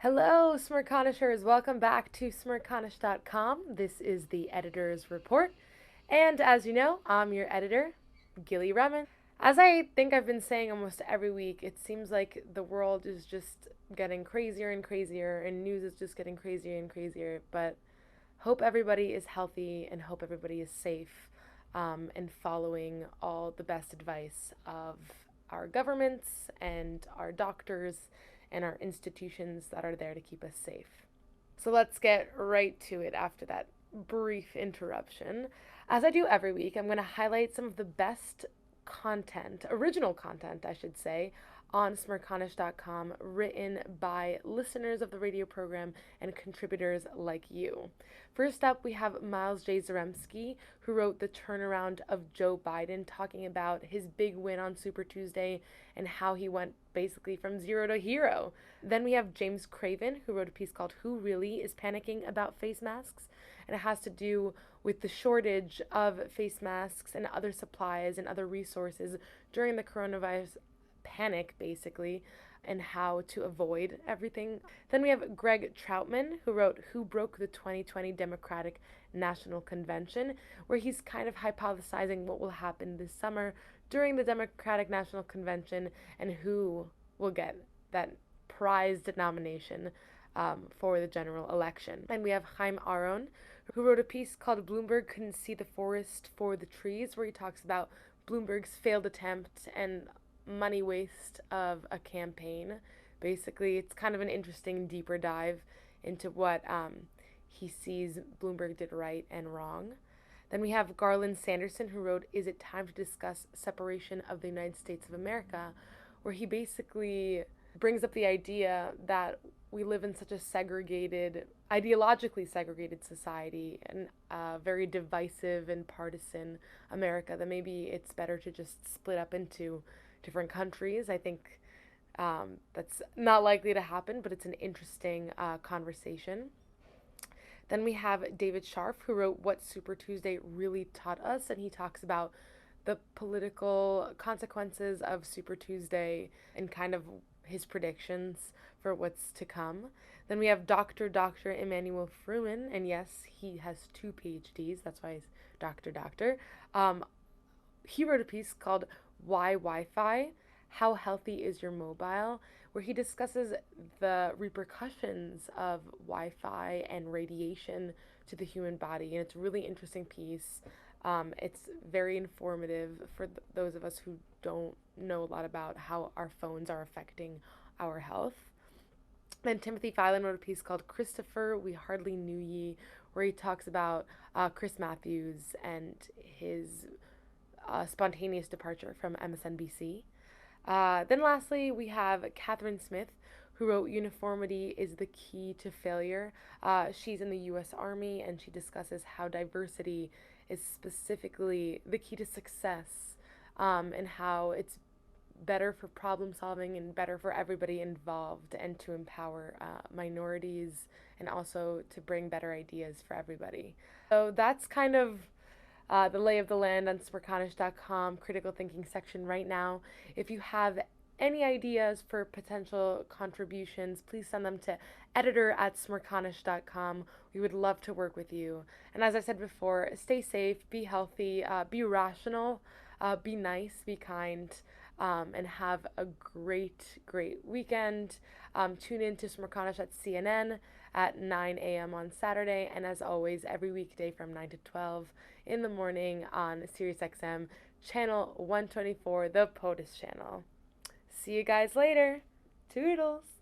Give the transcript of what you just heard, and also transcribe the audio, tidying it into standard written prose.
Hello, Smirconishers. Welcome back to smirconish.com. This is the editor's report. And as you know, I'm your editor, Gilly Remen. As I think I've been saying almost every week, it seems like the world is just getting crazier and crazier, and news is just getting crazier and crazier. But hope everybody is healthy and hope everybody is safe and following all the best advice of our governments and our doctors and our institutions that are there to keep us safe. So let's get right to it after that brief interruption. As I do every week, I'm going to highlight some of the best content, original content, I should say, on smirconish.com, written by listeners of the radio program and contributors like you. First up, we have Miles J. Zaremski, who wrote The Turnaround of Joe Biden, talking about his big win on Super Tuesday and how he went basically from zero to hero. Then we have James Craven, who wrote a piece called Who Really is Panicking About Face Masks? And it has to do with the shortage of face masks and other supplies and other resources during the coronavirus panic, basically, and how to avoid everything. Then we have Greg Troutman, who wrote Who Broke the 2020 Democratic National Convention, where he's kind of hypothesizing what will happen this summer during the Democratic National Convention and who will get that prized nomination for the general election. And we have Chaim Aron, who wrote a piece called Bloomberg Couldn't See the Forest for the Trees, where he talks about Bloomberg's failed attempt and money waste of a campaign. Basically, it's kind of an interesting, deeper dive into what he sees Bloomberg did right and wrong. Then we have Garland Sanderson, who wrote Is It Time to Discuss Separation of the United States of America? Where he basically brings up the idea that we live in such a segregated, ideologically segregated society and very divisive and partisan America that maybe it's better to just split up into different countries. I think that's not likely to happen, but it's an interesting conversation. Then we have David Scharf, who wrote What Super Tuesday Really Taught Us, and he talks about the political consequences of Super Tuesday and kind of his predictions for what's to come. Then we have Dr. Emmanuel Fruman, and yes, he has two PhDs, that's why he's Doctor. He wrote a piece called Why Wi-Fi? How Healthy is Your Mobile? Where he discusses the repercussions of Wi-Fi and radiation to the human body. And it's a really interesting piece. It's very informative for those of us who don't know a lot about how our phones are affecting our health. Then Timothy Phelan wrote a piece called Christopher, We Hardly Knew Ye, where he talks about Chris Matthews and his spontaneous departure from MSNBC. Then lastly, we have Catherine Smith, who wrote Uniformity is the Key to Failure. She's in the U.S. Army, and she discusses how diversity is specifically the key to success and how it's better for problem solving and better for everybody involved and to empower minorities and also to bring better ideas for everybody. So that's kind of the lay of the land on smirconish.com critical thinking section right now. If you have any ideas for potential contributions, please send them to editor@smirconish.com. We would love to work with you. And as I said before, stay safe, be healthy, be rational, be nice, be kind, and have a great weekend. Tune in to Smirconish at CNN at 9 a.m. on Saturday, and as always, every weekday from 9 to 12 in the morning on SiriusXM, channel 124, the POTUS channel. See you guys later. Toodles!